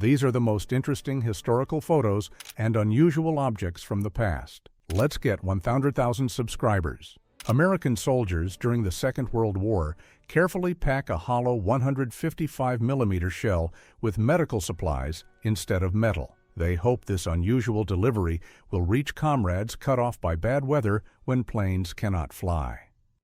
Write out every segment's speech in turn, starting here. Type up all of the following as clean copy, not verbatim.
These are the most interesting historical photos and unusual objects from the past. Let's get 100,000 subscribers. American soldiers during the Second World War carefully pack a hollow 155mm shell with medical supplies instead of metal. They hope this unusual delivery will reach comrades cut off by bad weather when planes cannot fly.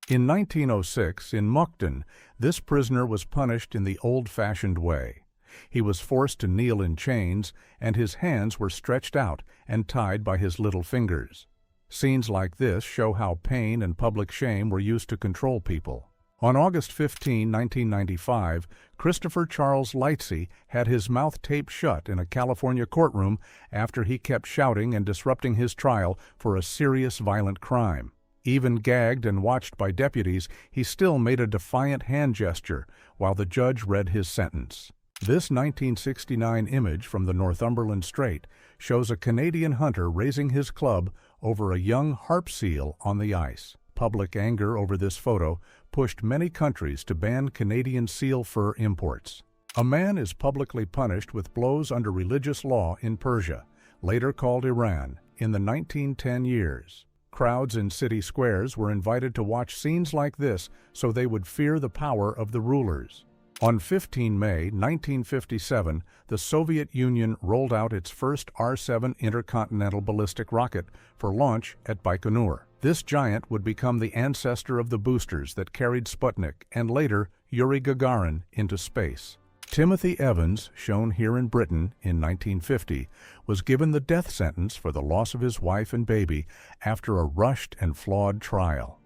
In 1906, in Mukden, this prisoner was punished in the old-fashioned way. He was forced to kneel in chains, and his hands were stretched out and tied by his little fingers. Scenes like this show how pain and public shame were used to control people. On August 15, 1995, Christopher Charles Lightsey had his mouth taped shut in a California courtroom after he kept shouting and disrupting his trial for a serious violent crime. Even gagged and watched by deputies, he still made a defiant hand gesture while the judge read his sentence. This 1969 image from the Northumberland Strait shows a Canadian hunter raising his club over a young harp seal on the ice. Public anger over this photo pushed many countries to ban Canadian seal fur imports. A man is publicly punished with blows under religious law in Persia, later called Iran, in the 1910 years. Crowds in city squares were invited to watch scenes like this so they would fear the power of the rulers. On 15 May 1957, the Soviet Union rolled out its first R-7 intercontinental ballistic rocket for launch at Baikonur. This giant would become the ancestor of the boosters that carried Sputnik and later Yuri Gagarin into space. Timothy Evans, shown here in Britain in 1950, was given the death sentence for the loss of his wife and baby after a rushed and flawed trial.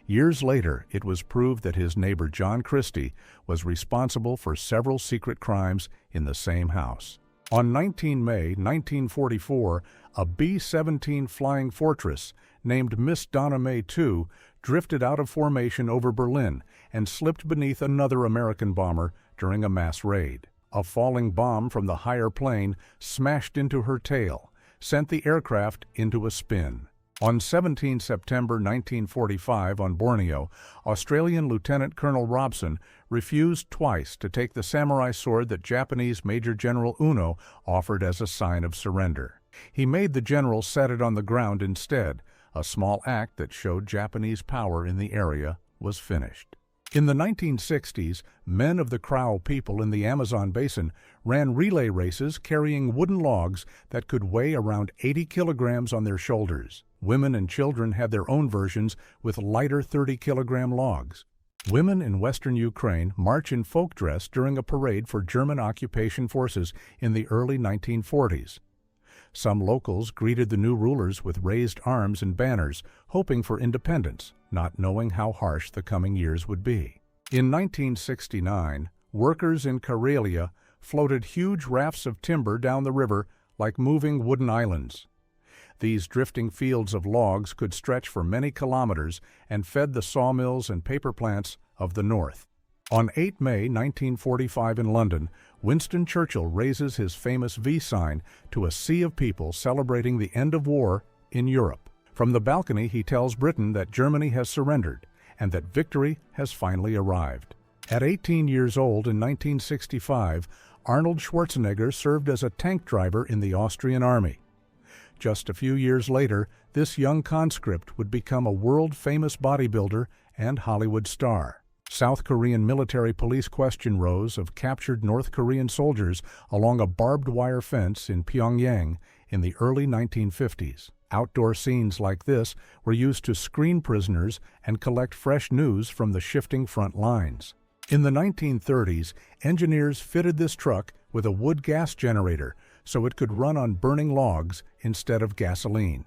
Years later, it was proved that his neighbor John Christie was responsible for several secret crimes in the same house. On 19 May 1944, a B-17 Flying Fortress named Miss Donna May II drifted out of formation over Berlin and slipped beneath another American bomber during a mass raid. A falling bomb from the higher plane smashed into her tail, sent the aircraft into a spin. On 17 September 1945 on Borneo, Australian Lieutenant Colonel Robson refused twice to take the samurai sword that Japanese Major General Uno offered as a sign of surrender. He made the general set it on the ground instead. A small act that showed Japanese power in the area was finished. In the 1960s, men of the Crow people in the Amazon basin ran relay races carrying wooden logs that could weigh around 80 kilograms on their shoulders. Women and children had their own versions with lighter 30-kilogram logs. Women in western Ukraine march in folk dress during a parade for German occupation forces in the early 1940s. Some locals greeted the new rulers with raised arms and banners, hoping for independence, not knowing how harsh the coming years would be. In 1969, workers in Karelia floated huge rafts of timber down the river like moving wooden islands. These drifting fields of logs could stretch for many kilometers and fed the sawmills and paper plants of the north. On 8 May 1945 in London, Winston Churchill raises his famous V sign to a sea of people celebrating the end of war in Europe. From the balcony, he tells Britain that Germany has surrendered and that victory has finally arrived. At 18 years old in 1965, Arnold Schwarzenegger served as a tank driver in the Austrian army. Just a few years later, this young conscript would become a world-famous bodybuilder and Hollywood star. South Korean military police question rows of captured North Korean soldiers along a barbed wire fence in Pyongyang in the early 1950s. Outdoor scenes like this were used to screen prisoners and collect fresh news from the shifting front lines. In the 1930s, engineers fitted this truck with a wood gas generator so it could run on burning logs instead of gasoline.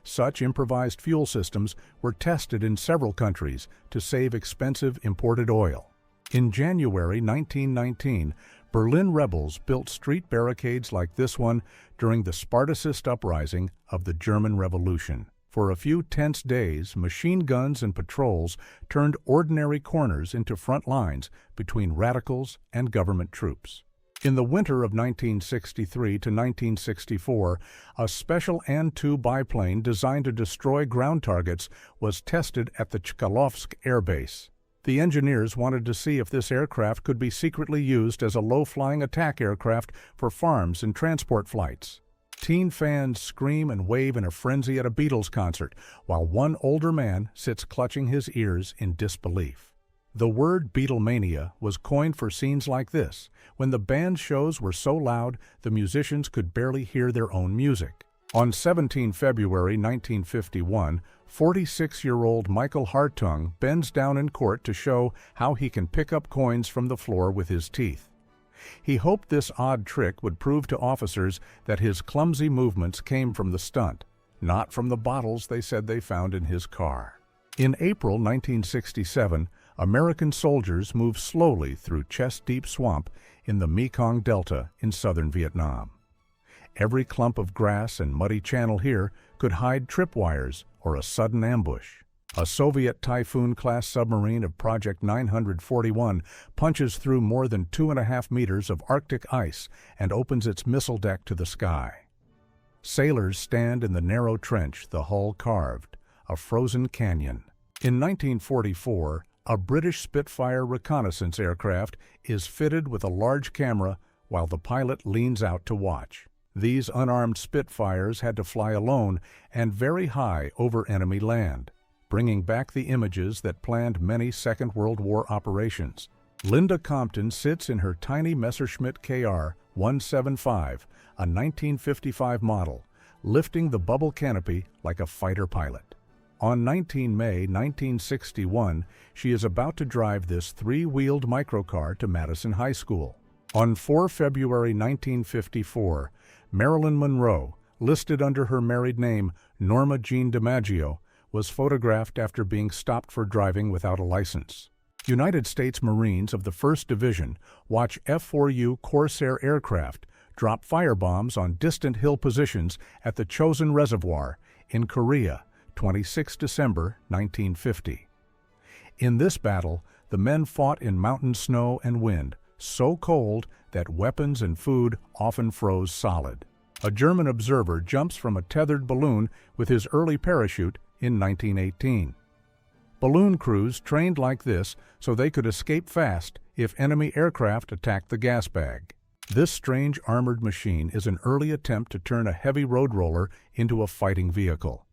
Such improvised fuel systems were tested in several countries to save expensive imported oil. In January 1919, Berlin rebels built street barricades like this one during the Spartacist uprising of the German Revolution. For a few tense days, machine guns and patrols turned ordinary corners into front lines between radicals and government troops. In the winter of 1963 to 1964, a special An-2 biplane designed to destroy ground targets was tested at the Chkalovsk Air Base. The engineers wanted to see if this aircraft could be secretly used as a low-flying attack aircraft for farms and transport flights. Teen fans scream and wave in a frenzy at a Beatles concert, while one older man sits clutching his ears in disbelief. The word Beatlemania was coined for scenes like this, when the band's shows were so loud the musicians could barely hear their own music. On 17 February 1951, 46-year-old Michael Hartung bends down in court to show how he can pick up coins from the floor with his teeth. He hoped this odd trick would prove to officers that his clumsy movements came from the stunt, not from the bottles they said they found in his car. In April 1967, American soldiers moved slowly through chest-deep swamp in the Mekong Delta in southern Vietnam. Every clump of grass and muddy channel here could hide tripwires or a sudden ambush. A Soviet Typhoon-class submarine of Project 941 punches through more than 2.5 meters of Arctic ice and opens its missile deck to the sky. Sailors stand in the narrow trench the hull carved, a frozen canyon. In 1944, a British Spitfire reconnaissance aircraft is fitted with a large camera while the pilot leans out to watch. These unarmed Spitfires had to fly alone and very high over enemy land, bringing back the images that planned many Second World War operations. Linda Compton sits in her tiny Messerschmitt KR-175, a 1955 model, lifting the bubble canopy like a fighter pilot. On 19 May 1961, she is about to drive this three-wheeled microcar to Madison High School. On 4 February 1954, Marilyn Monroe, listed under her married name Norma Jean DiMaggio, was photographed after being stopped for driving without a license. United States Marines of the 1st Division watch F-4U Corsair aircraft drop firebombs on distant hill positions at the Chosin Reservoir in Korea, 26 December 1950. In this battle, the men fought in mountain snow and wind, so cold that weapons and food often froze solid. A German observer jumps from a tethered balloon with his early parachute in 1918. Balloon crews trained like this so they could escape fast if enemy aircraft attacked the gas bag. This strange armored machine is an early attempt to turn a heavy road roller into a fighting vehicle.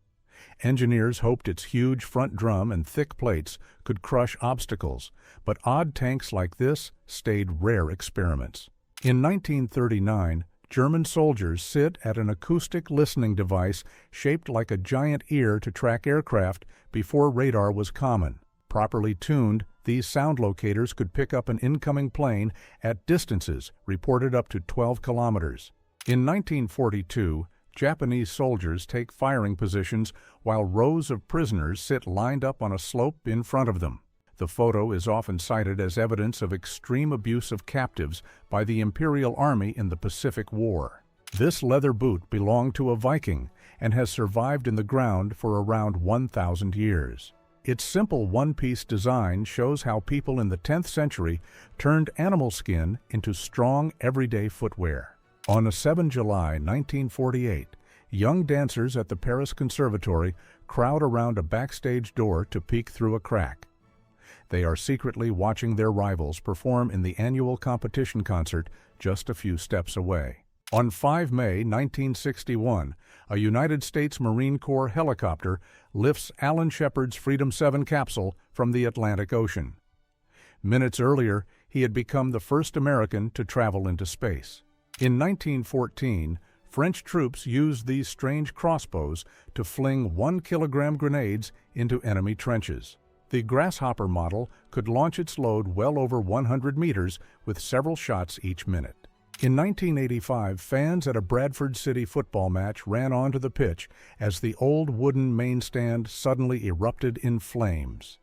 Engineers hoped its huge front drum and thick plates could crush obstacles, but odd tanks like this stayed rare experiments. In 1939, German soldiers sit at an acoustic listening device shaped like a giant ear to track aircraft before radar was common. Properly tuned, these sound locators could pick up an incoming plane at distances reported up to 12 kilometers. In 1942, Japanese soldiers take firing positions while rows of prisoners sit lined up on a slope in front of them. The photo is often cited as evidence of extreme abuse of captives by the Imperial Army in the Pacific War. This leather boot belonged to a Viking and has survived in the ground for around 1,000 years. Its simple one-piece design shows how people in the 10th century turned animal skin into strong, everyday footwear. On a 7 July 1948, young dancers at the Paris Conservatory crowd around a backstage door to peek through a crack. They are secretly watching their rivals perform in the annual competition concert just a few steps away. On 5 May 1961, a United States Marine Corps helicopter lifts Alan Shepard's Freedom 7 capsule from the Atlantic Ocean. Minutes earlier, he had become the first American to travel into space. In 1914, French troops used these strange crossbows to fling 1-kilogram grenades into enemy trenches. The Grasshopper model could launch its load well over 100 meters with several shots each minute. In 1985, fans at a Bradford City football match ran onto the pitch as the old wooden main stand suddenly erupted in flames.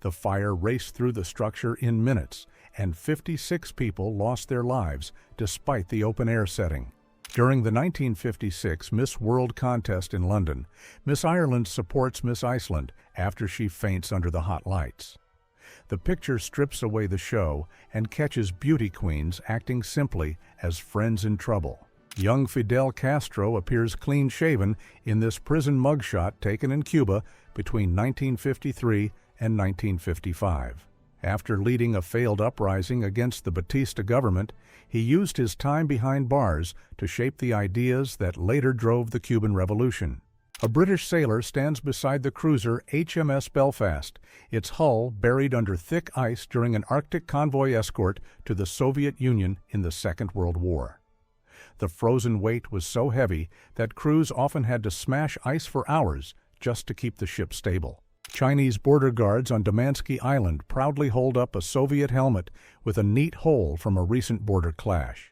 The fire raced through the structure in minutes, and 56 people lost their lives despite the open-air setting. During the 1956 Miss World contest in London, Miss Ireland supports Miss Iceland after she faints under the hot lights. The picture strips away the show and catches beauty queens acting simply as friends in trouble. Young Fidel Castro appears clean-shaven in this prison mugshot taken in Cuba between 1953 and 1955. After leading a failed uprising against the Batista government, he used his time behind bars to shape the ideas that later drove the Cuban Revolution. A British sailor stands beside the cruiser HMS Belfast, its hull buried under thick ice during an Arctic convoy escort to the Soviet Union in the Second World War. The frozen weight was so heavy that crews often had to smash ice for hours just to keep the ship stable. Chinese border guards on Damansky Island proudly hold up a Soviet helmet with a neat hole from a recent border clash.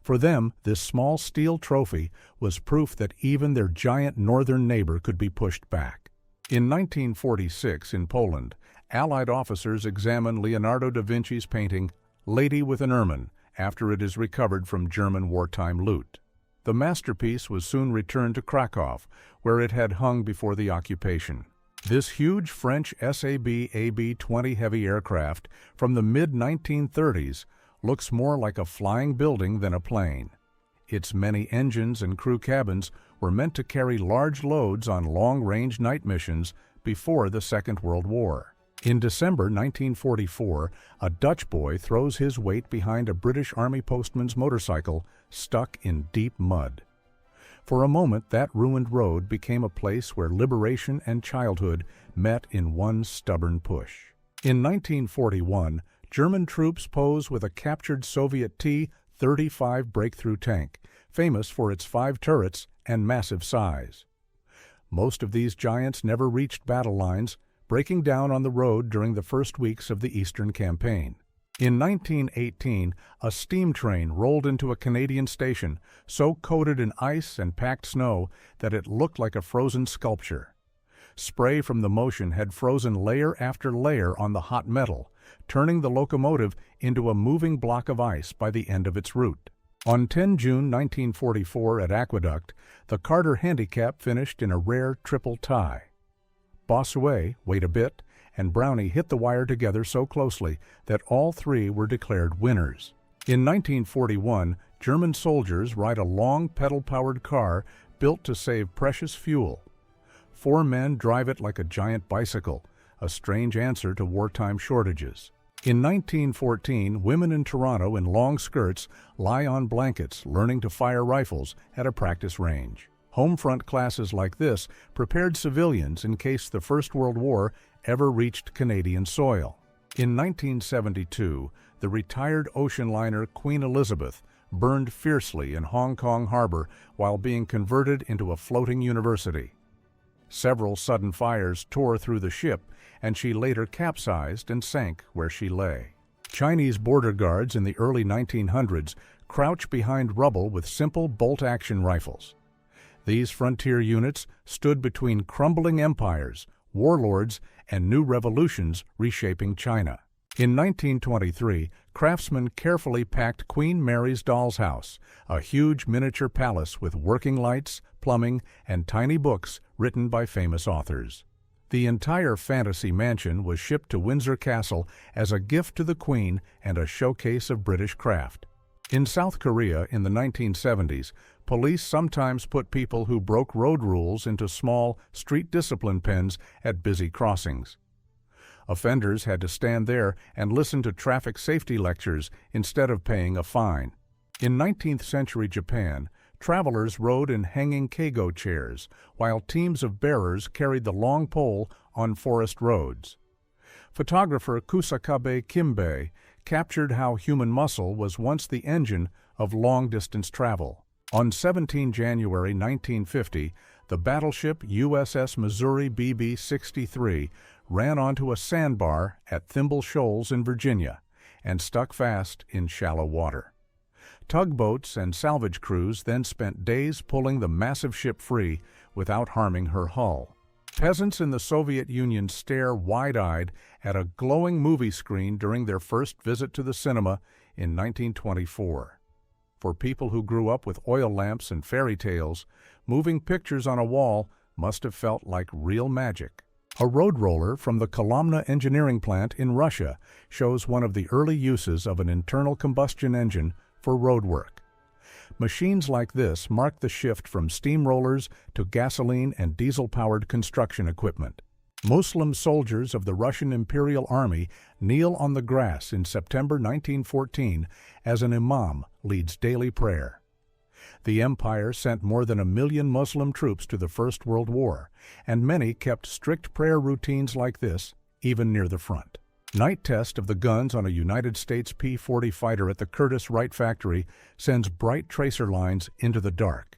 For them, this small steel trophy was proof that even their giant northern neighbor could be pushed back. In 1946, in Poland, Allied officers examined Leonardo da Vinci's painting Lady with an Ermine after it is recovered from German wartime loot. The masterpiece was soon returned to Krakow, where it had hung before the occupation. This huge French SAB AB-20 heavy aircraft from the mid-1930s looks more like a flying building than a plane. Its many engines and crew cabins were meant to carry large loads on long-range night missions before the Second World War. In December 1944, a Dutch boy throws his weight behind a British Army postman's motorcycle stuck in deep mud. For a moment, that ruined road became a place where liberation and childhood met in one stubborn push. In 1941, German troops pose with a captured Soviet T-35 breakthrough tank, famous for its 5 turrets and massive size. Most of these giants never reached battle lines, breaking down on the road during the first weeks of the Eastern Campaign. In 1918, a steam train rolled into a Canadian station, so coated in ice and packed snow that it looked like a frozen sculpture. Spray from the motion had frozen layer after layer on the hot metal, turning the locomotive into a moving block of ice by the end of its route. On 10 June 1944 at Aqueduct, the Carter Handicap finished in a rare triple tie. Bossuet, wait a bit, and Brownie hit the wire together so closely that all three were declared winners. In 1941, German soldiers ride a long pedal-powered car built to save precious fuel. 4 men drive it like a giant bicycle, a strange answer to wartime shortages. In 1914, women in Toronto in long skirts lie on blankets learning to fire rifles at a practice range. Homefront classes like this prepared civilians in case the First World War ever reached Canadian soil. In 1972, the retired ocean liner Queen Elizabeth burned fiercely in Hong Kong harbor while being converted into a floating university. Several sudden fires tore through the ship, and she later capsized and sank where she lay. Chinese border guards in the early 1900s crouched behind rubble with simple bolt-action rifles. These frontier units stood between crumbling empires, warlords, and new revolutions reshaping China. In 1923, craftsmen carefully packed Queen Mary's doll's house, a huge miniature palace with working lights, plumbing, and tiny books written by famous authors. The entire fantasy mansion was shipped to Windsor Castle as a gift to the Queen and a showcase of British craft. In South Korea in the 1970s, police sometimes put people who broke road rules into small, street discipline pens at busy crossings. Offenders had to stand there and listen to traffic safety lectures instead of paying a fine. In 19th century Japan, travelers rode in hanging keigo chairs, while teams of bearers carried the long pole on forest roads. Photographer Kusakabe Kimbei captured how human muscle was once the engine of long-distance travel. On 17 January 1950, the battleship USS Missouri BB-63 ran onto a sandbar at Thimble Shoals in Virginia and stuck fast in shallow water. Tugboats and salvage crews then spent days pulling the massive ship free without harming her hull. Peasants in the Soviet Union stare wide-eyed at a glowing movie screen during their first visit to the cinema in 1924. For people who grew up with oil lamps and fairy tales, moving pictures on a wall must have felt like real magic. A road roller from the Kolomna engineering plant in Russia shows one of the early uses of an internal combustion engine for road work. Machines like this mark the shift from steam rollers to gasoline and diesel-powered construction equipment. Muslim soldiers of the Russian Imperial Army kneel on the grass in September 1914 as an imam leads daily prayer. The empire sent more than 1 million Muslim troops to the First World War, and many kept strict prayer routines like this, even near the front. Night test of the guns on a United States P-40 fighter at the Curtiss-Wright factory sends bright tracer lines into the dark.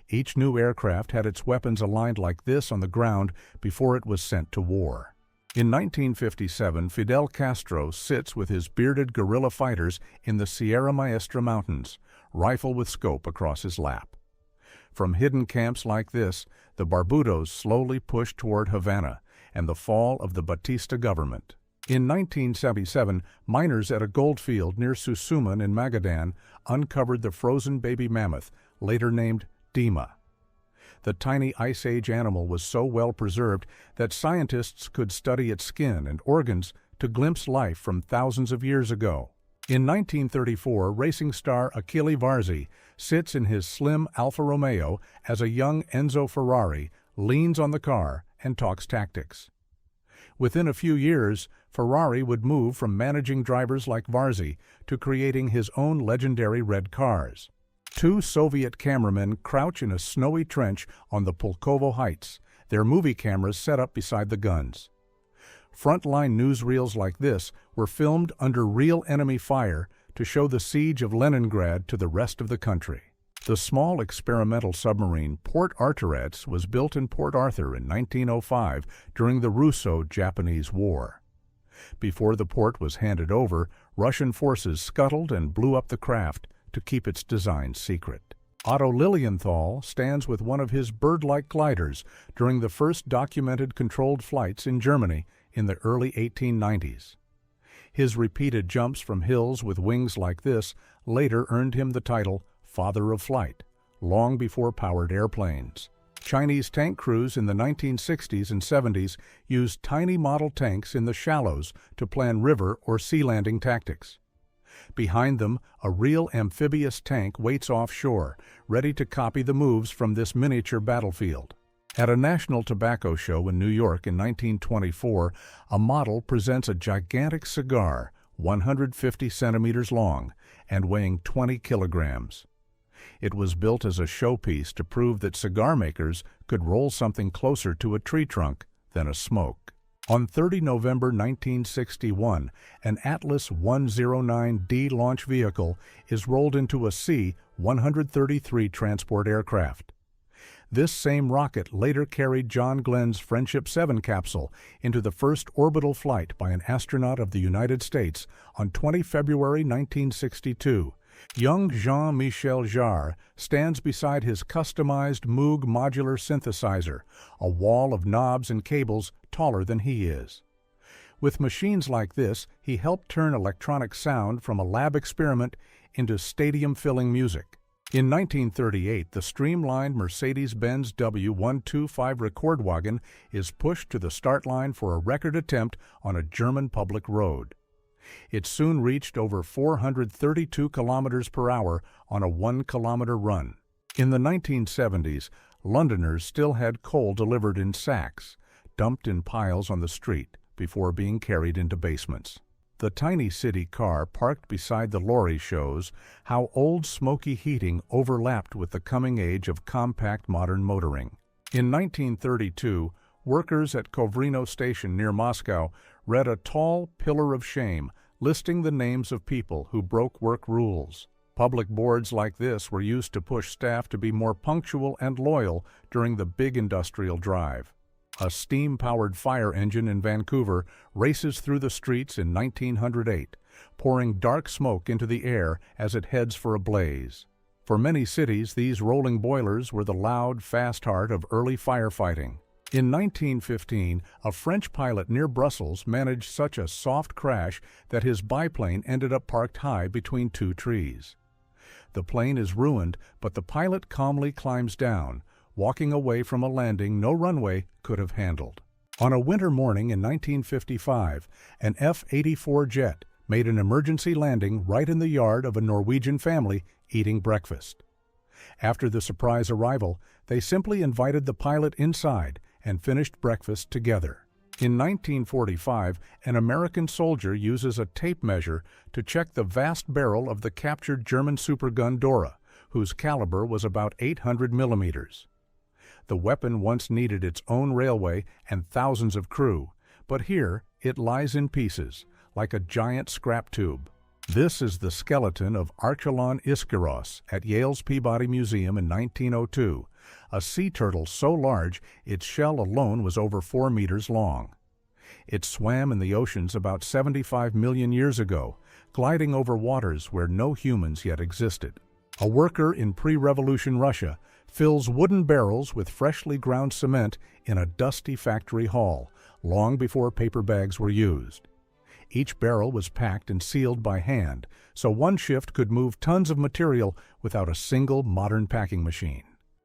Each new aircraft had its weapons aligned like this on the ground before it was sent to war. In 1957, Fidel Castro sits with his bearded guerrilla fighters in the Sierra Maestra Mountains, rifle with scope across his lap. From hidden camps like this, the Barbudos slowly pushed toward Havana and the fall of the Batista government. In 1977, miners at a goldfield near Susuman in Magadan uncovered the frozen baby mammoth, later named Dima. The tiny Ice Age animal was so well preserved that scientists could study its skin and organs to glimpse life from thousands of years ago. In 1934, racing star Achille Varzi sits in his slim Alfa Romeo as a young Enzo Ferrari leans on the car and talks tactics. Within a few years, Ferrari would move from managing drivers like Varzi to creating his own legendary red cars. Two Soviet cameramen crouch in a snowy trench on the Pulkovo Heights, their movie cameras set up beside the guns. Frontline newsreels like this were filmed under real enemy fire to show the siege of Leningrad to the rest of the country. The small experimental submarine Port Arturets was built in Port Arthur in 1905 during the Russo-Japanese War. Before the port was handed over, Russian forces scuttled and blew up the craft to keep its design secret. Otto Lilienthal stands with one of his bird-like gliders during the first documented controlled flights in Germany in the early 1890s. His repeated jumps from hills with wings like this later earned him the title Father of Flight, long before powered airplanes. Chinese tank crews in the 1960s and 70s used tiny model tanks in the shallows to plan river or sea landing tactics. Behind them, a real amphibious tank waits offshore, ready to copy the moves from this miniature battlefield. At a national tobacco show in New York in 1924, a model presents a gigantic cigar, 150 centimeters long and weighing 20 kilograms. It was built as a showpiece to prove that cigar makers could roll something closer to a tree trunk than a smoke. On 30 November 1961, an Atlas 109D launch vehicle is rolled into a C-133 transport aircraft. This same rocket later carried John Glenn's Friendship 7 capsule into the first orbital flight by an astronaut of the United States on 20 February 1962. Young Jean-Michel Jarre stands beside his customized Moog modular synthesizer, a wall of knobs and cables taller than he is. With machines like this, he helped turn electronic sound from a lab experiment into stadium-filling music. In 1938, the streamlined Mercedes-Benz W125 record wagon is pushed to the start line for a record attempt on a German public road. It soon reached over 432 kilometers per hour on a 1-kilometer run. In the 1970s, Londoners still had coal delivered in sacks, dumped in piles on the street before being carried into basements. The tiny city car parked beside the lorry shows how old smoky heating overlapped with the coming age of compact modern motoring. In 1932, workers at Kovrino Station near Moscow read a tall pillar of shame listing the names of people who broke work rules. Public boards like this were used to push staff to be more punctual and loyal during the big industrial drive. A steam-powered fire engine in Vancouver races through the streets in 1908, pouring dark smoke into the air as it heads for a blaze. For many cities, these rolling boilers were the loud, fast heart of early firefighting. In 1915, a French pilot near Brussels managed such a soft crash that his biplane ended up parked high between two trees. The plane is ruined, but the pilot calmly climbs down, walking away from a landing no runway could have handled. On a winter morning in 1955, an F-84 jet made an emergency landing right in the yard of a Norwegian family eating breakfast. After the surprise arrival, they simply invited the pilot inside and finished breakfast together. In 1945, an American soldier uses a tape measure to check the vast barrel of the captured German supergun Dora, whose caliber was about 800 millimeters. The weapon once needed its own railway and thousands of crew, but here it lies in pieces, like a giant scrap tube. This is the skeleton of Archival ischiros at Yale's Peabody Museum in 1902, a sea turtle so large its shell alone was over 4 meters long. It swam in the oceans about 75 million years ago, gliding over waters where no humans yet existed. A worker in pre-revolution Russia fills wooden barrels with freshly ground cement in a dusty factory hall, long before paper bags were used. Each barrel was packed and sealed by hand, so one shift could move tons of material without a single modern packing machine.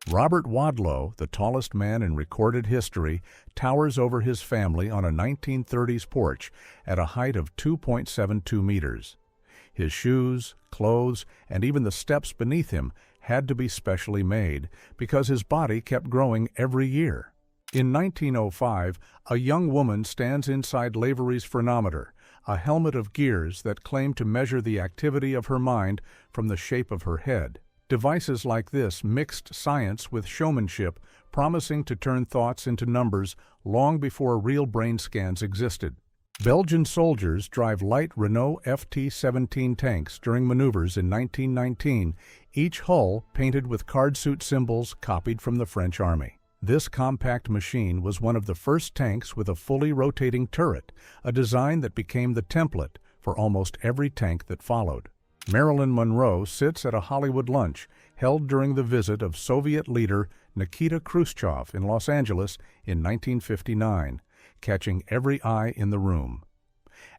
Robert Wadlow, the tallest man in recorded history, towers over his family on a 1930s porch at a height of 2.72 meters. His shoes, clothes, and even the steps beneath him had to be specially made because his body kept growing every year. In 1905, a young woman stands inside Lavery's phronometer, a helmet of gears that claim to measure the activity of her mind from the shape of her head. Devices like this mixed science with showmanship, promising to turn thoughts into numbers long before real brain scans existed. Belgian soldiers drive light Renault FT-17 tanks during maneuvers in 1919, each hull painted with card-suit symbols copied from the French Army. This compact machine was one of the first tanks with a fully rotating turret, a design that became the template for almost every tank that followed. Marilyn Monroe sits at a Hollywood lunch held during the visit of Soviet leader Nikita Khrushchev in Los Angeles in 1959, catching every eye in the room.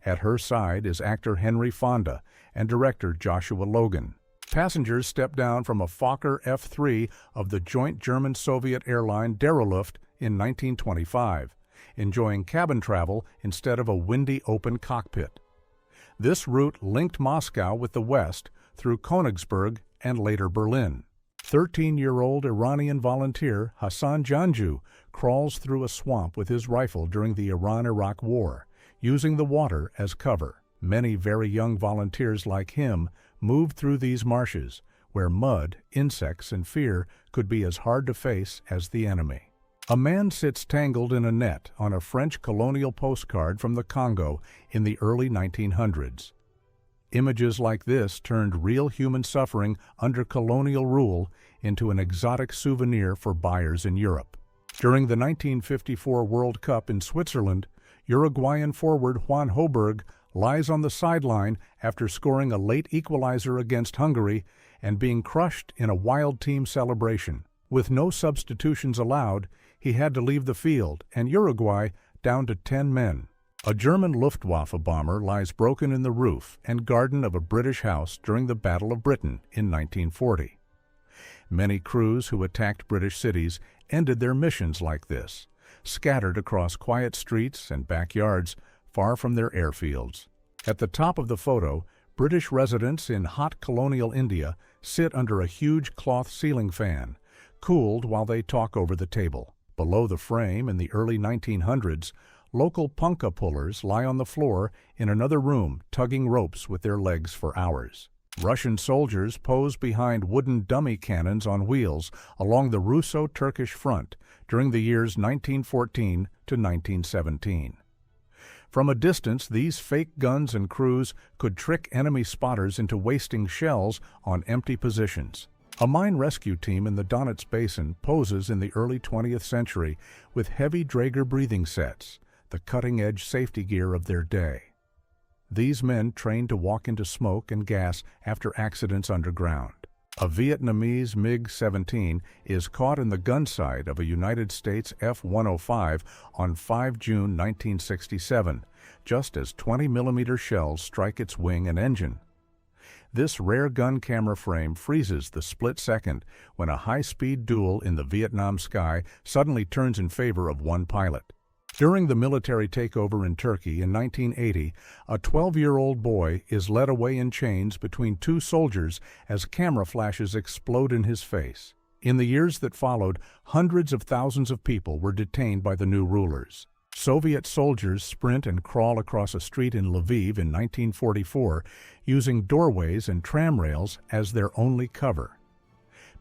At her side is actor Henry Fonda and director Joshua Logan. Passengers step down from a Fokker F-3 of the joint German-Soviet airline Deroluft in 1925, enjoying cabin travel instead of a windy open cockpit. This route linked Moscow with the West through Königsberg and later Berlin. 13-year-old Iranian volunteer Hassan Janju crawls through a swamp with his rifle during the Iran-Iraq War, using the water as cover. Many very young volunteers like him moved through these marshes, where mud, insects, and fear could be as hard to face as the enemy. A man sits tangled in a net on a French colonial postcard from the Congo in the early 1900s. Images like this turned real human suffering under colonial rule into an exotic souvenir for buyers in Europe. During the 1954 World Cup in Switzerland, Uruguayan forward Juan Hoberg lies on the sideline after scoring a late equalizer against Hungary and being crushed in a wild team celebration. With no substitutions allowed, he had to leave the field, and Uruguay down to 10 men. A German Luftwaffe bomber lies broken in the roof and garden of a British house during the Battle of Britain in 1940. Many crews who attacked British cities ended their missions like this, scattered across quiet streets and backyards far from their airfields. At the top of the photo, British residents in hot colonial India sit under a huge cloth ceiling fan, cooled while they talk over the table. Below the frame in the early 1900s, local punkah pullers lie on the floor in another room tugging ropes with their legs for hours. Russian soldiers pose behind wooden dummy cannons on wheels along the Russo-Turkish front during the years 1914 to 1917. From a distance, these fake guns and crews could trick enemy spotters into wasting shells on empty positions. A mine rescue team in the Donets Basin poses in the early 20th century with heavy Draeger breathing sets, the cutting-edge safety gear of their day. These men trained to walk into smoke and gas after accidents underground. A Vietnamese MiG-17 is caught in the gun sight of a United States F-105 on 5 June 1967, just as 20mm shells strike its wing and engine. This rare gun camera frame freezes the split second when a high-speed duel in the Vietnam sky suddenly turns in favor of one pilot. During the military takeover in Turkey in 1980, a 12-year-old boy is led away in chains between two soldiers as camera flashes explode in his face. In the years that followed, hundreds of thousands of people were detained by the new rulers. Soviet soldiers sprint and crawl across a street in Lviv in 1944, using doorways and tram rails as their only cover.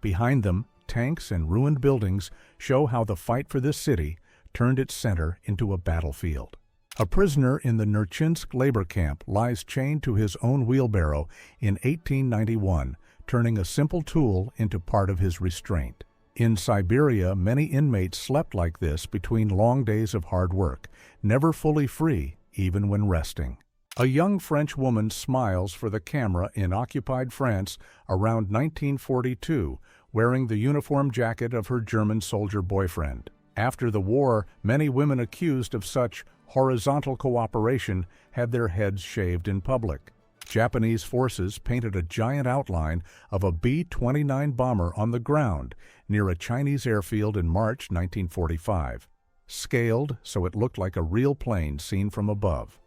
Behind them, tanks and ruined buildings show how the fight for this city turned its center into a battlefield. A prisoner in the Nerchinsk labor camp lies chained to his own wheelbarrow in 1891, turning a simple tool into part of his restraint. In Siberia, many inmates slept like this between long days of hard work, never fully free, even when resting. A young French woman smiles for the camera in occupied France around 1942, wearing the uniform jacket of her German soldier boyfriend. After the war, many women accused of such horizontal cooperation had their heads shaved in public. Japanese forces painted a giant outline of a B-29 bomber on the ground near a Chinese airfield in March 1945, scaled so it looked like a real plane seen from above.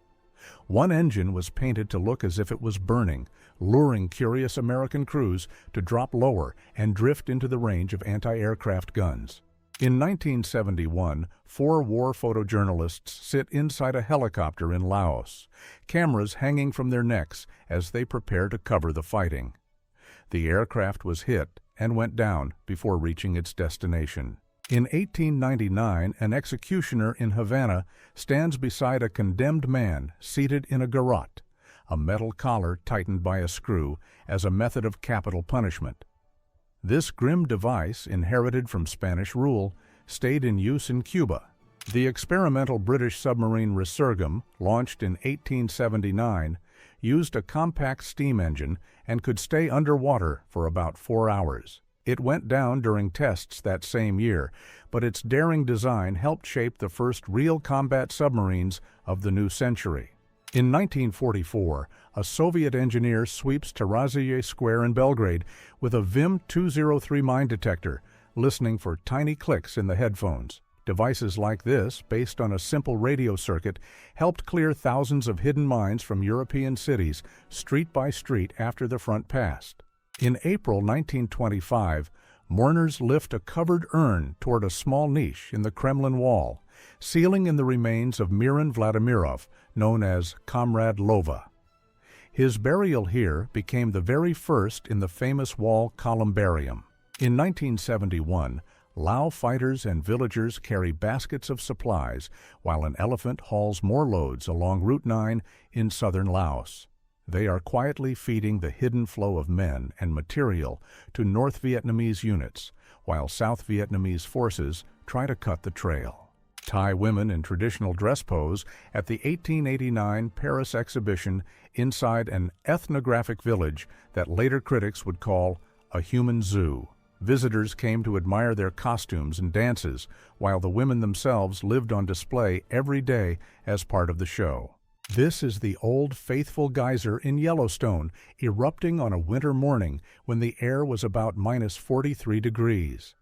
One engine was painted to look as if it was burning, luring curious American crews to drop lower and drift into the range of anti-aircraft guns. In 1971, 4 war photojournalists sit inside a helicopter in Laos, cameras hanging from their necks as they prepare to cover the fighting. The aircraft was hit and went down before reaching its destination. In 1899, an executioner in Havana stands beside a condemned man seated in a garrote, a metal collar tightened by a screw as a method of capital punishment. This grim device, inherited from Spanish rule, stayed in use in Cuba. The experimental British submarine Resurgam, launched in 1879, used a compact steam engine and could stay underwater for about 4 hours. It went down during tests that same year, but its daring design helped shape the first real combat submarines of the new century. In 1944, a Soviet engineer sweeps Terazije Square in Belgrade with a VIM-203 mine detector, listening for tiny clicks in the headphones. Devices like this, based on a simple radio circuit, helped clear thousands of hidden mines from European cities, street by street after the front passed. In April 1925, mourners lift a covered urn toward a small niche in the Kremlin wall, sealing in the remains of Miran Vladimirov, known as Comrade Lova. His burial here became the very first in the famous wall columbarium. In 1971, Lao fighters and villagers carry baskets of supplies, while an elephant hauls more loads along Route 9 in southern Laos. They are quietly feeding the hidden flow of men and material to North Vietnamese units, while South Vietnamese forces try to cut the trail. Thai women in traditional dress pose at the 1889 Paris exhibition inside an ethnographic village that later critics would call a human zoo. Visitors came to admire their costumes and dances, while the women themselves lived on display every day as part of the show. This is the old faithful geyser in Yellowstone, erupting on a winter morning when the air was about minus 43 degrees.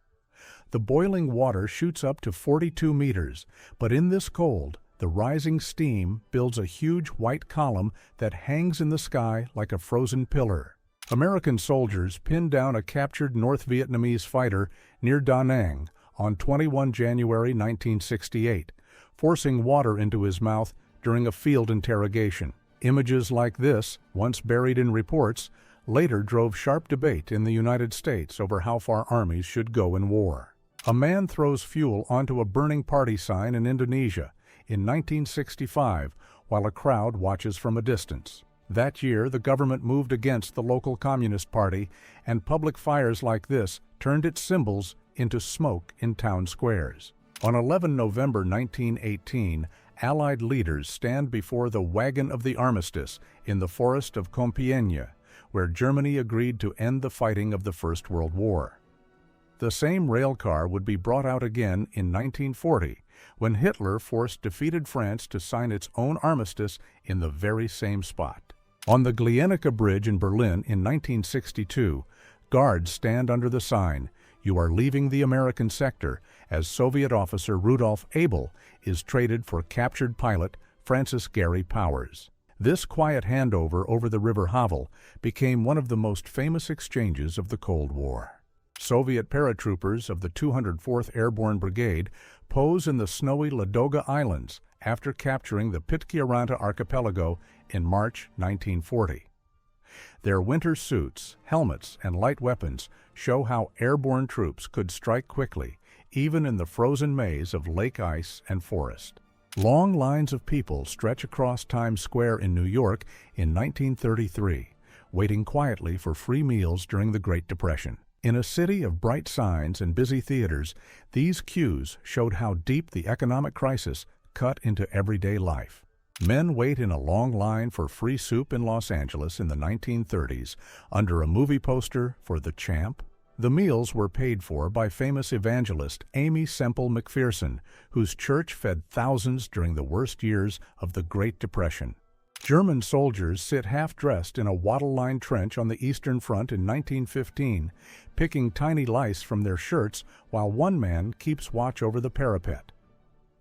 The boiling water shoots up to 42 meters, but in this cold, the rising steam builds a huge white column that hangs in the sky like a frozen pillar. American soldiers pinned down a captured North Vietnamese fighter near Da Nang on 21 January 1968, forcing water into his mouth during a field interrogation. Images like this, once buried in reports, later drove sharp debate in the United States over how far armies should go in war. A man throws fuel onto a burning party sign in Indonesia in 1965 while a crowd watches from a distance. That year, the government moved against the local Communist Party, and public fires like this turned its symbols into smoke in town squares. On 11 November 1918, Allied leaders stand before the Wagon of the Armistice in the forest of Compiègne, where Germany agreed to end the fighting of the First World War. The same rail car would be brought out again in 1940, when Hitler forced defeated France to sign its own armistice in the very same spot. On the Glienicke Bridge in Berlin in 1962, guards stand under the sign, "You are leaving the American sector," as Soviet officer Rudolf Abel is traded for captured pilot Francis Gary Powers. This quiet handover over the River Havel became one of the most famous exchanges of the Cold War. Soviet paratroopers of the 204th Airborne Brigade pose in the snowy Ladoga Islands after capturing the Pitcairn archipelago in March 1940. Their winter suits, helmets, and light weapons show how airborne troops could strike quickly, even in the frozen maze of lake ice and forest. Long lines of people stretch across Times Square in New York in 1933, waiting quietly for free meals during the Great Depression. In a city of bright signs and busy theaters, these queues showed how deep the economic crisis cut into everyday life. Men wait in a long line for free soup in Los Angeles in the 1930s under a movie poster for The Champ. The meals were paid for by famous evangelist Amy Semple McPherson, whose church fed thousands during the worst years of the Great Depression. German soldiers sit half-dressed in a wattle-lined trench on the Eastern Front in 1915, picking tiny lice from their shirts while one man keeps watch over the parapet.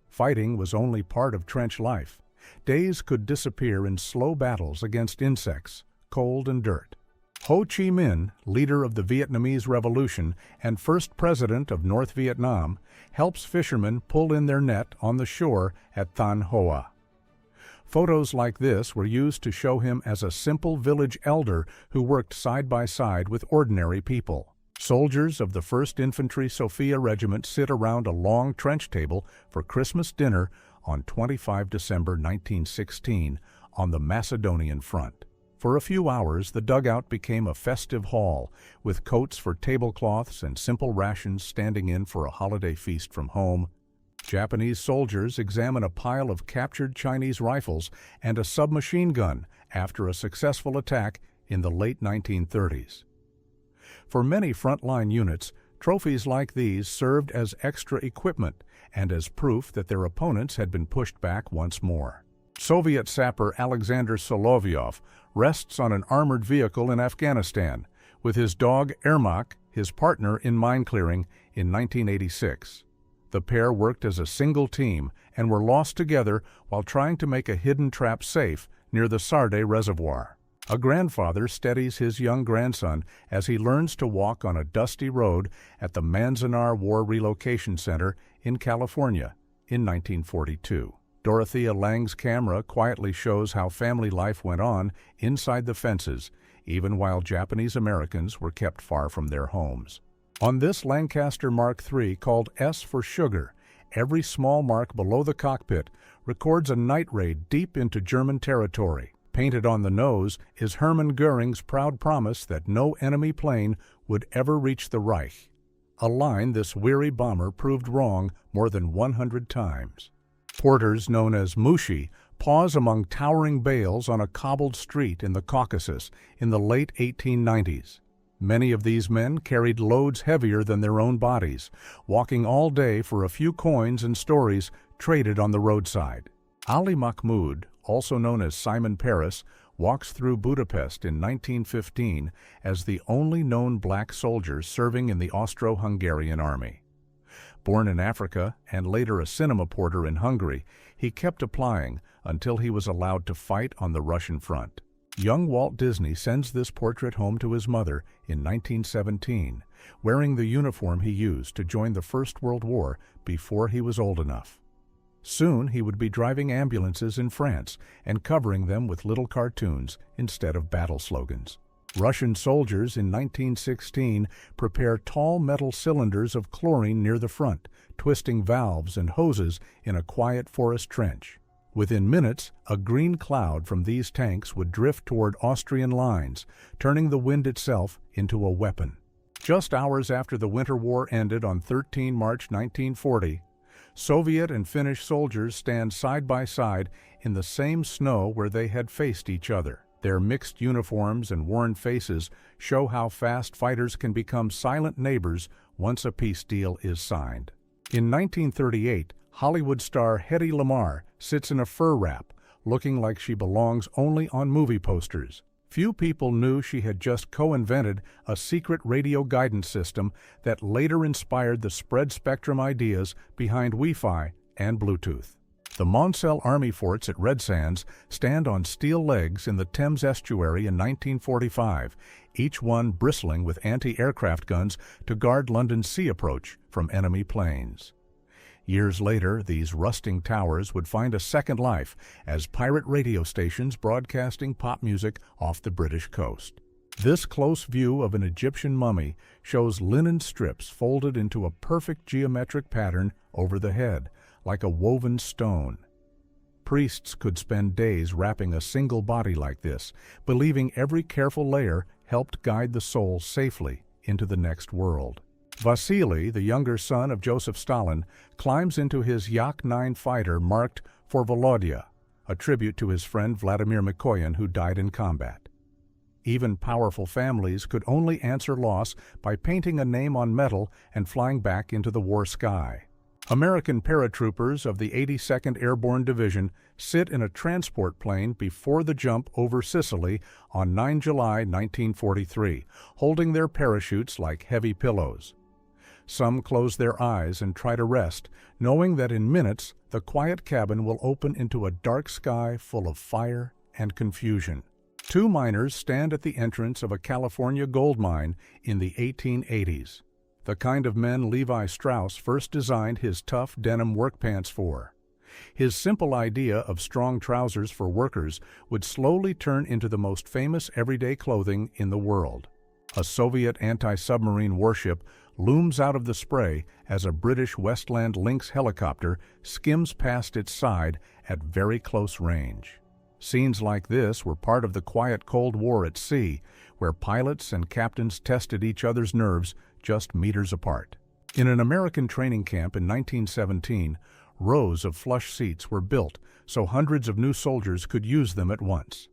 Fighting was only part of trench life. Days could disappear in slow battles against insects, cold, and dirt. Ho Chi Minh, leader of the Vietnamese Revolution and first president of North Vietnam, helps fishermen pull in their net on the shore at Than Hoa. Photos like this were used to show him as a simple village elder who worked side by side with ordinary people. Soldiers of the 1st Infantry Sophia Regiment sit around a long trench table for Christmas dinner on 25 December 1916 on the Macedonian front. For a few hours, the dugout became a festive hall, with coats for tablecloths and simple rations standing in for a holiday feast from home. Japanese soldiers examine a pile of captured Chinese rifles and a submachine gun after a successful attack in the late 1930s. For many frontline units, trophies like these served as extra equipment and as proof that their opponents had been pushed back once more. Soviet sapper Alexander Solovyov rests on an armored vehicle in Afghanistan, with his dog Ermak, his partner in mine clearing, in 1986. The pair worked as a single team and were lost together while trying to make a hidden trap safe near the Sarde Reservoir. A grandfather steadies his young grandson as he learns to walk on a dusty road at the Manzanar War Relocation Center in California in 1942. Dorothea Lange's camera quietly shows how family life went on inside the fences, even while Japanese Americans were kept far from their homes. On this Lancaster Mark III, called S for Sugar, every small mark below the cockpit records a night raid deep into German territory. Painted on the nose is Hermann Göring's proud promise that no enemy plane would ever reach the Reich, a line this weary bomber proved wrong more than 100 times. Porters known as mushi pause among towering bales on a cobbled street in the Caucasus in the late 1890s. Many of these men carried loads heavier than their own bodies, walking all day for a few coins and stories traded on the roadside. Ali Mahmoud, also known as Simon Paris, walks through Budapest in 1915 as the only known black soldier serving in the Austro-Hungarian army. Born in Africa and later a cinema porter in Hungary, he kept applying until he was allowed to fight on the Russian front. Young Walt Disney sends this portrait home to his mother in 1917, wearing the uniform he used to join the First World War before he was old enough. Soon he would be driving ambulances in France and covering them with little cartoons instead of battle slogans. Russian soldiers in 1916 prepare tall metal cylinders of chlorine near the front, twisting valves and hoses in a quiet forest trench. Within minutes, a green cloud from these tanks would drift toward Austrian lines, turning the wind itself into a weapon. Just hours after the Winter War ended on 13 March 1940, Soviet and Finnish soldiers stand side by side in the same snow where they had faced each other. Their mixed uniforms and worn faces show how fast fighters can become silent neighbors once a peace deal is signed. In 1938, Hollywood star Hedy Lamarr sits in a fur wrap, looking like she belongs only on movie posters. Few people knew she had just co-invented a secret radio guidance system that later inspired the spread spectrum ideas behind Wi-Fi and Bluetooth. The Monsell Army forts at Red Sands stand on steel legs in the Thames estuary in 1945, each one bristling with anti-aircraft guns to guard London's sea approach from enemy planes. Years later, these rusting towers would find a second life as pirate radio stations broadcasting pop music off the British coast. This close view of an Egyptian mummy shows linen strips folded into a perfect geometric pattern over the head, like a woven stone. Priests could spend days wrapping a single body like this, believing every careful layer helped guide the soul safely into the next world. Vasily, the younger son of Joseph Stalin, climbs into his Yak-9 fighter marked for Volodya, a tribute to his friend Vladimir Mikoyan, who died in combat. Even powerful families could only answer loss by painting a name on metal and flying back into the war sky. American paratroopers of the 82nd Airborne Division sit in a transport plane before the jump over Sicily on 9 July 1943, holding their parachutes like heavy pillows. Some close their eyes and try to rest, knowing that in minutes the quiet cabin will open into a dark sky full of fire and confusion. Two miners stand at the entrance of a California gold mine in the 1880s. The kind of men Levi Strauss first designed his tough denim work pants for. His simple idea of strong trousers for workers would slowly turn into the most famous everyday clothing in the world. A Soviet anti-submarine warship looms out of the spray as a British Westland Lynx helicopter skims past its side at very close range. Scenes like this were part of the quiet Cold War at sea, where pilots and captains tested each other's nerves just meters apart. In an American training camp in 1917, rows of flush seats were built so hundreds of new soldiers could use them at once.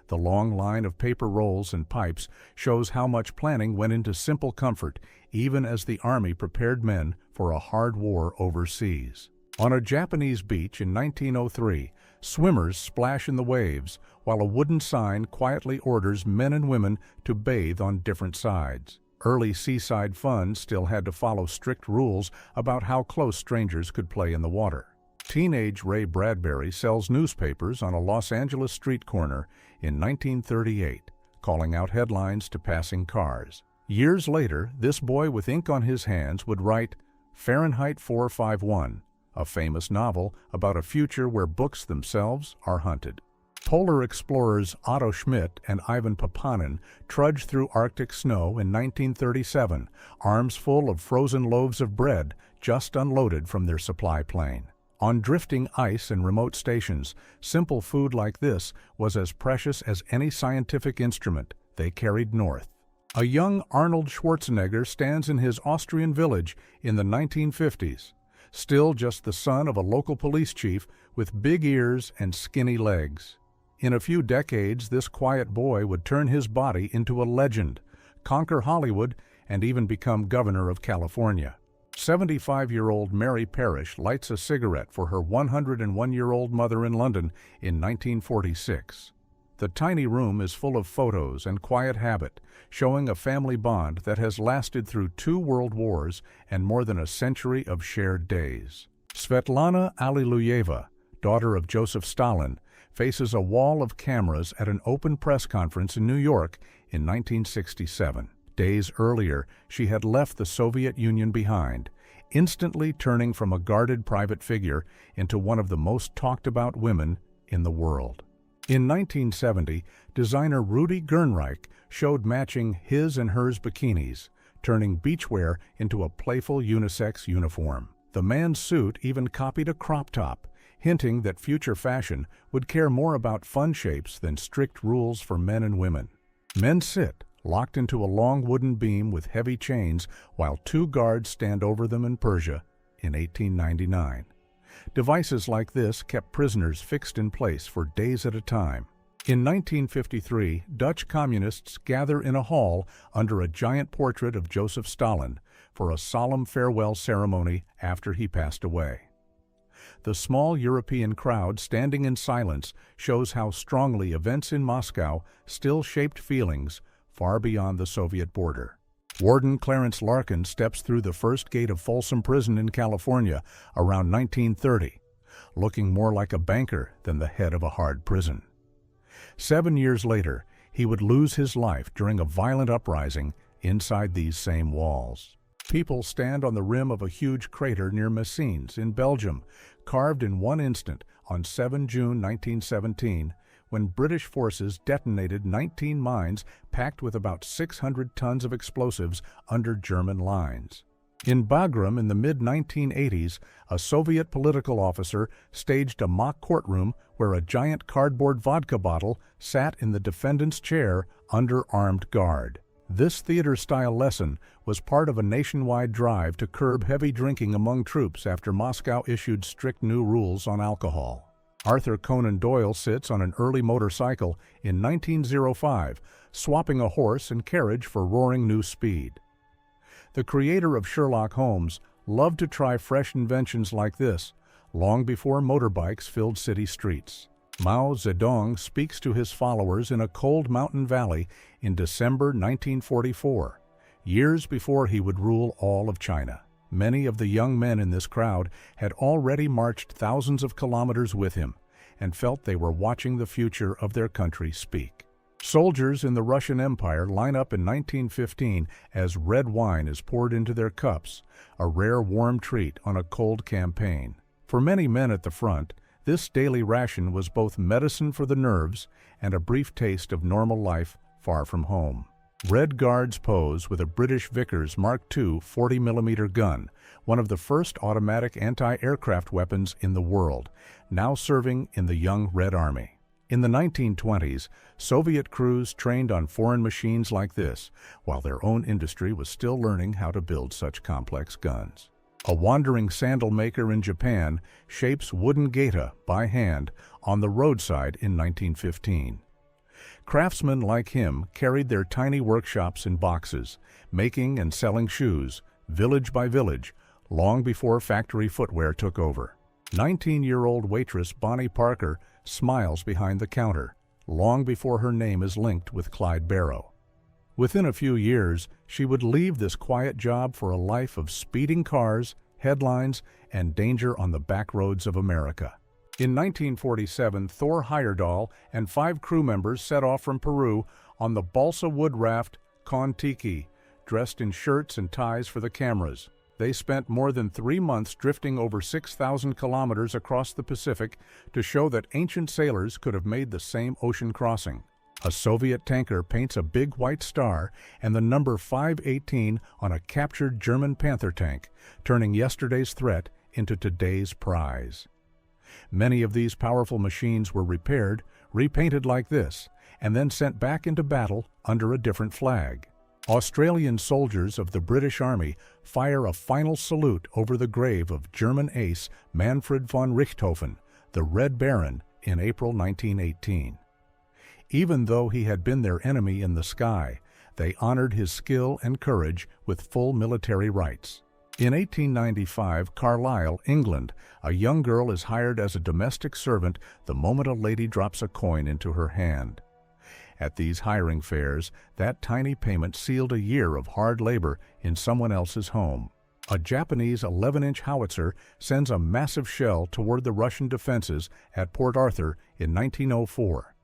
The long line of paper rolls and pipes shows how much planning went into simple comfort, even as the Army prepared men for a hard war overseas. On a Japanese beach in 1903, swimmers splash in the waves, while a wooden sign quietly orders men and women to bathe on different sides. Early seaside fun still had to follow strict rules about how close strangers could play in the water. Teenage Ray Bradbury sells newspapers on a Los Angeles street corner in 1938, calling out headlines to passing cars. Years later, this boy with ink on his hands would write Fahrenheit 451, a famous novel about a future where books themselves are hunted. Polar explorers Otto Schmidt and Ivan Papanin trudged through Arctic snow in 1937, arms full of frozen loaves of bread just unloaded from their supply plane. On drifting ice and remote stations, simple food like this was as precious as any scientific instrument they carried north. A young Arnold Schwarzenegger stands in his Austrian village in the 1950s, still just the son of a local police chief with big ears and skinny legs. In a few decades, this quiet boy would turn his body into a legend, conquer Hollywood, and even become governor of California. 75-year-old Mary Parrish lights a cigarette for her 101-year-old mother in London in 1946. The tiny room is full of photos and quiet habit, showing a family bond that has lasted through 2 world wars and more than a century of shared days. Svetlana Alliluyeva, daughter of Joseph Stalin, faces a wall of cameras at an open press conference in New York in 1967. Days earlier, she had left the Soviet Union behind, instantly turning from a guarded private figure into one of the most talked-about women in the world. In 1970, designer Rudi Gernreich showed matching his and hers bikinis, turning beachwear into a playful unisex uniform. The man's suit even copied a crop top, hinting that future fashion would care more about fun shapes than strict rules for men and women. Men sit, locked into a long wooden beam with heavy chains, while 2 guards stand over them in Persia in 1899. Devices like this kept prisoners fixed in place for days at a time. In 1953, Dutch communists gather in a hall under a giant portrait of Joseph Stalin for a solemn farewell ceremony after he passed away. The small European crowd standing in silence shows how strongly events in Moscow still shaped feelings far beyond the Soviet border. Warden Clarence Larkin steps through the first gate of Folsom Prison in California around 1930. looking more like a banker than the head of a hard prison. 7 years later, he would lose his life during a violent uprising inside these same walls. People stand on the rim of a huge crater near Messines in Belgium, carved in one instant on 7 June 1917, when British forces detonated 19 mines packed with about 600 tons of explosives under German lines. In Bagram in the mid-1980s, a Soviet political officer staged a mock courtroom where a giant cardboard vodka bottle sat in the defendant's chair under armed guard. This theater-style lesson was part of a nationwide drive to curb heavy drinking among troops after Moscow issued strict new rules on alcohol. Arthur Conan Doyle sits on an early motorcycle in 1905, swapping a horse and carriage for roaring new speed. The creator of Sherlock Holmes loved to try fresh inventions like this, long before motorbikes filled city streets. Mao Zedong speaks to his followers in a cold mountain valley in December 1944, years before he would rule all of China. Many of the young men in this crowd had already marched thousands of kilometers with him and felt they were watching the future of their country speak. Soldiers in the Russian Empire line up in 1915 as red wine is poured into their cups, a rare warm treat on a cold campaign. For many men at the front, this daily ration was both medicine for the nerves and a brief taste of normal life far from home. Red Guards pose with a British Vickers Mark II 40mm gun, one of the first automatic anti-aircraft weapons in the world, now serving in the young Red Army. In the 1920s, Soviet crews trained on foreign machines like this, while their own industry was still learning how to build such complex guns. A wandering sandal maker in Japan shapes wooden geta by hand on the roadside in 1915. Craftsmen like him carried their tiny workshops in boxes, making and selling shoes, village by village, long before factory footwear took over. 19-year-old waitress Bonnie Parker smiles behind the counter, long before her name is linked with Clyde Barrow. Within a few years, she would leave this quiet job for a life of speeding cars, headlines, and danger on the back roads of America. In 1947, Thor Heyerdahl and 5 crew members set off from Peru on the balsa wood raft Kon-Tiki, dressed in shirts and ties for the cameras. They spent more than 3 months drifting over 6,000 kilometers across the Pacific to show that ancient sailors could have made the same ocean crossing. A Soviet tanker paints a big white star and the number 518 on a captured German Panther tank, turning yesterday's threat into today's prize. Many of these powerful machines were repaired, repainted like this, and then sent back into battle under a different flag. Australian soldiers of the British Army fire a final salute over the grave of German ace Manfred von Richthofen, the Red Baron, in April 1918. Even though he had been their enemy in the sky, they honored his skill and courage with full military rights. In 1895, Carlisle, England, a young girl is hired as a domestic servant the moment a lady drops a coin into her hand. At these hiring fairs, that tiny payment sealed a year of hard labor in someone else's home. A Japanese 11-inch howitzer sends a massive shell toward the Russian defenses at Port Arthur in 1904.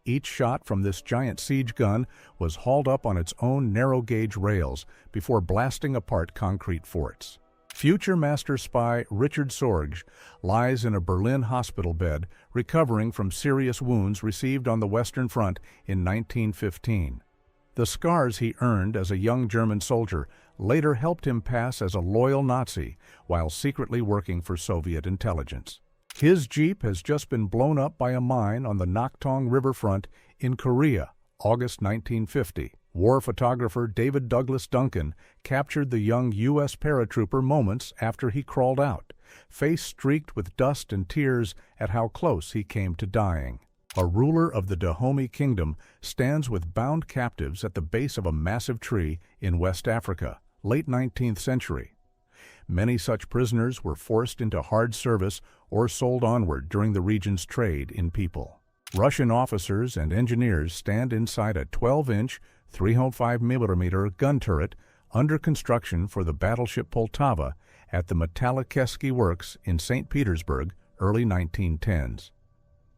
Each shot from this giant siege gun was hauled up on its own narrow-gauge rails before blasting apart concrete forts. Future master spy Richard Sorge lies in a Berlin hospital bed recovering from serious wounds received on the Western Front in 1915. The scars he earned as a young German soldier later helped him pass as a loyal Nazi while secretly working for Soviet intelligence. His Jeep has just been blown up by a mine on the Naktong riverfront in Korea, August 1950. War photographer David Douglas Duncan captured the young U.S. paratrooper moments after he crawled out, face streaked with dust and tears at how close he came to dying. A ruler of the Dahomey Kingdom stands with bound captives at the base of a massive tree in West Africa, late 19th century. Many such prisoners were forced into hard service or sold onward during the region's trade in people. Russian officers and engineers stand inside a 12-inch, 305mm gun turret under construction for the battleship Poltava at the Metallikeski Works in St. Petersburg, early 1910s.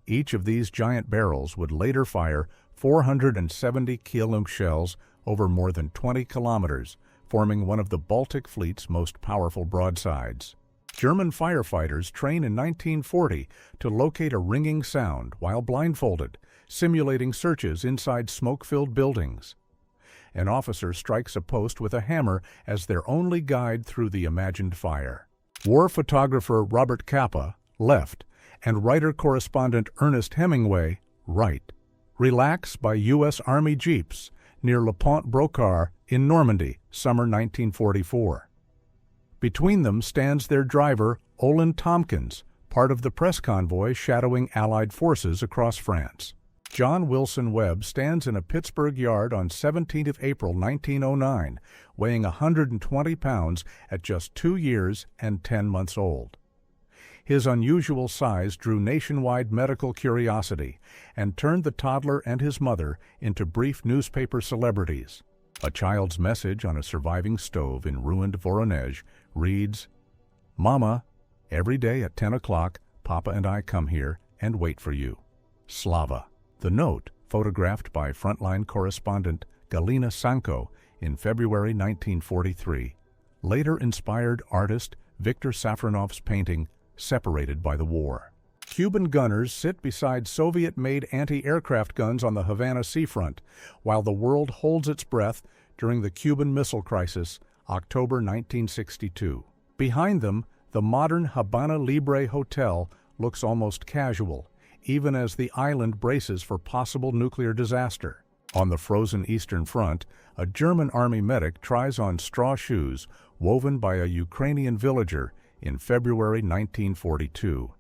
Each of these giant barrels would later fire 470 Keelung shells over more than 20 kilometers, forming one of the Baltic Fleet's most powerful broadsides. German firefighters train in 1940 to locate a ringing sound while blindfolded, simulating searches inside smoke-filled buildings. An officer strikes a post with a hammer as their only guide through the imagined fire. War photographer Robert Capa, left, and writer-correspondent Ernest Hemingway, right, relax by U.S. Army jeeps near Le Pont-Brocard in Normandy, summer 1944. Between them stands their driver, Olin Tompkins, part of the press convoy shadowing Allied forces across France. John Wilson Webb stands in a Pittsburgh yard on 17th April 1909, weighing 120 pounds at just 2 years and 10 months old. His unusual size drew nationwide medical curiosity and turned the toddler and his mother into brief newspaper celebrities. A child's message on a surviving stove in ruined Voronezh reads, "Mama, every day at 10 o'clock, Papa and I come here and wait for you. Slava." The note, photographed by Frontline correspondent Galina Sanko in February 1943, later inspired artist Viktor Safronov's painting Separated by the War. Cuban gunners sit beside Soviet-made anti-aircraft guns on the Havana seafront, while the world holds its breath during the Cuban Missile Crisis, October 1962. Behind them, the modern Habana Libre Hotel looks almost casual, even as the island braces for possible nuclear disaster. On the frozen Eastern Front, a German army medic tries on straw shoes woven by a Ukrainian villager in February 1942.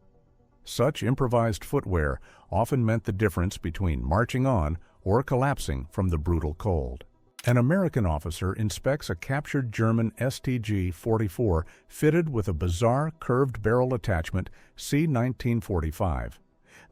Such improvised footwear often meant the difference between marching on or collapsing from the brutal cold. An American officer inspects a captured German STG-44 fitted with a bizarre curved barrel attachment C-1945.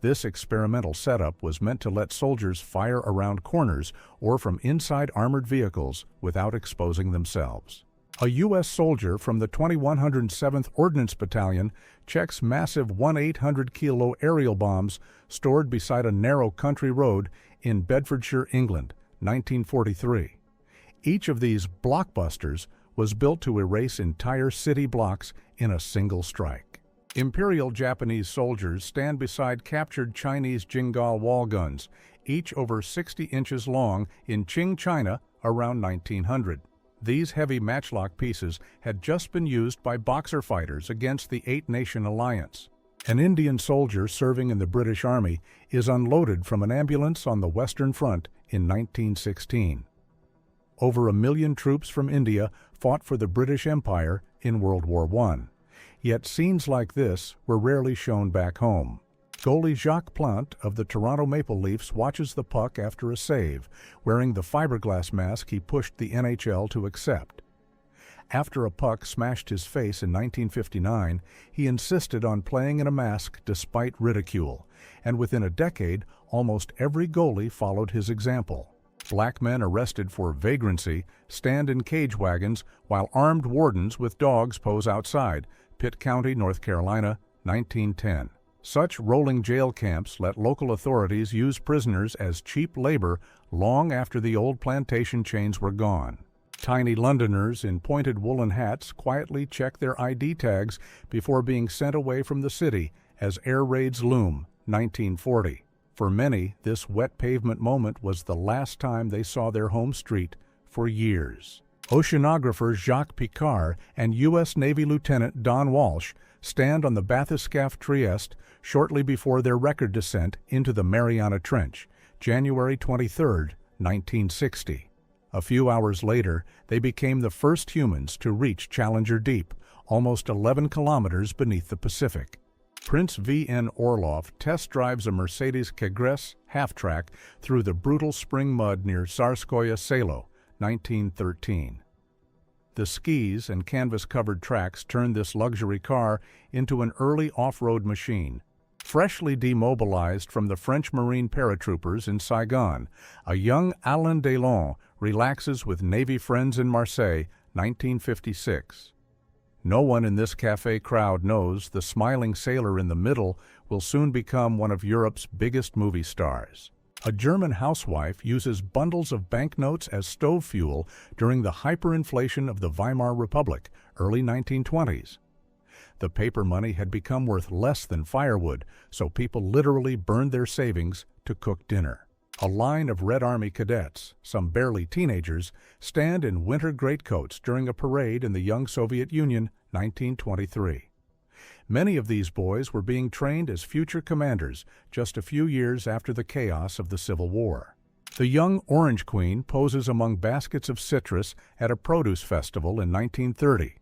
This experimental setup was meant to let soldiers fire around corners or from inside armored vehicles without exposing themselves. A U.S. soldier from the 2107th Ordnance Battalion checks massive 1,800-kilo aerial bombs stored beside a narrow country road in Bedfordshire, England, 1943. Each of these blockbusters was built to erase entire city blocks in a single strike. Imperial Japanese soldiers stand beside captured Chinese Jinggal wall guns, each over 60 inches long, in Qing, China, around 1900. These heavy matchlock pieces had just been used by Boxer fighters against the Eight-Nation Alliance. An Indian soldier serving in the British Army is unloaded from an ambulance on the Western Front in 1916. Over 1 million troops from India fought for the British Empire in World War I. Yet scenes like this were rarely shown back home. Goalie Jacques Plante of the Toronto Maple Leafs watches the puck after a save, wearing the fiberglass mask he pushed the NHL to accept. After a puck smashed his face in 1959, he insisted on playing in a mask despite ridicule, and within a decade, almost every goalie followed his example. Black men arrested for vagrancy stand in cage wagons while armed wardens with dogs pose outside, Pitt County, North Carolina, 1910. Such rolling jail camps let local authorities use prisoners as cheap labor long after the old plantation chains were gone. Tiny Londoners in pointed woolen hats quietly check their ID tags before being sent away from the city as air raids loom, 1940. For many, this wet pavement moment was the last time they saw their home street for years. Oceanographer Jacques Picard and U.S. Navy Lieutenant Don Walsh stand on the Bathyscaphe Trieste shortly before their record descent into the Mariana Trench, January 23, 1960. A few hours later, they became the first humans to reach Challenger Deep, almost 11 kilometers beneath the Pacific. Prince V.N. Orlov test drives a Mercedes Cagresse half-track through the brutal spring mud near Tsarskoye Selo, 1913. The skis and canvas-covered tracks turned this luxury car into an early off-road machine. Freshly demobilized from the French Marine paratroopers in Saigon, a young Alain Delon relaxes with Navy friends in Marseille, 1956. No one in this cafe crowd knows the smiling sailor in the middle will soon become one of Europe's biggest movie stars. A German housewife uses bundles of banknotes as stove fuel during the hyperinflation of the Weimar Republic, early 1920s. The paper money had become worth less than firewood, so people literally burned their savings to cook dinner. A line of Red Army cadets, some barely teenagers, stand in winter greatcoats during a parade in the young Soviet Union, 1923. Many of these boys were being trained as future commanders just a few years after the chaos of the Civil War. The young Orange Queen poses among baskets of citrus at a produce festival in 1930.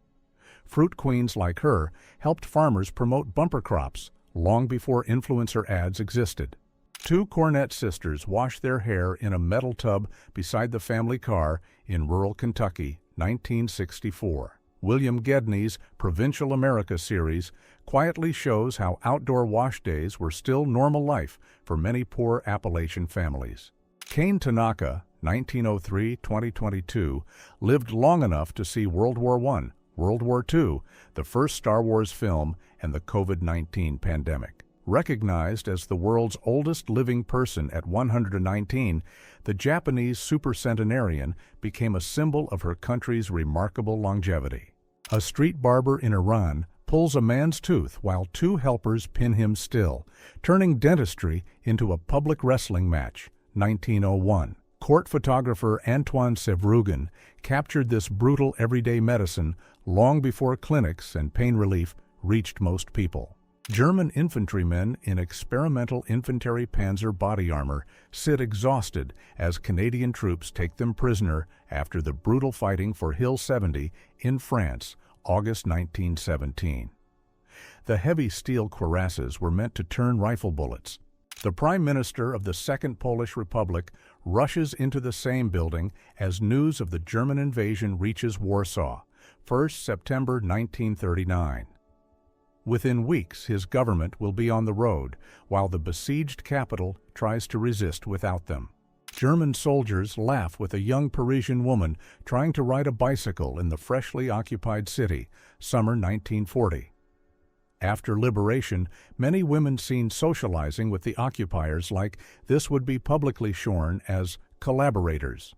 Fruit queens like her helped farmers promote bumper crops long before influencer ads existed. Two Cornett sisters wash their hair in a metal tub beside the family car in rural Kentucky, 1964. William Gedney's Provincial America series quietly shows how outdoor wash days were still normal life for many poor Appalachian families. Kane Tanaka, 1903-2022, lived long enough to see World War I, World War II, the first Star Wars film, and the COVID-19 pandemic. Recognized as the world's oldest living person at 119, the Japanese supercentenarian became a symbol of her country's remarkable longevity. A street barber in Iran pulls a man's tooth while two helpers pin him still, turning dentistry into a public wrestling match, 1901. Court photographer Antoine Sevrugin captured this brutal everyday medicine long before clinics and pain relief reached most people. German infantrymen in experimental infantry panzer body armor sit exhausted as Canadian troops take them prisoner after the brutal fighting for Hill 70 in France, August 1917. The heavy steel cuirasses were meant to turn rifle bullets. The Prime Minister of the Second Polish Republic rushes into the same building as news of the German invasion reaches Warsaw, 1st September 1939. Within weeks, his government will be on the road, while the besieged capital tries to resist without them. German soldiers laugh with a young Parisian woman trying to ride a bicycle in the freshly occupied city, summer 1940. After liberation, many women seen socializing with the occupiers like this would be publicly shorn as collaborators.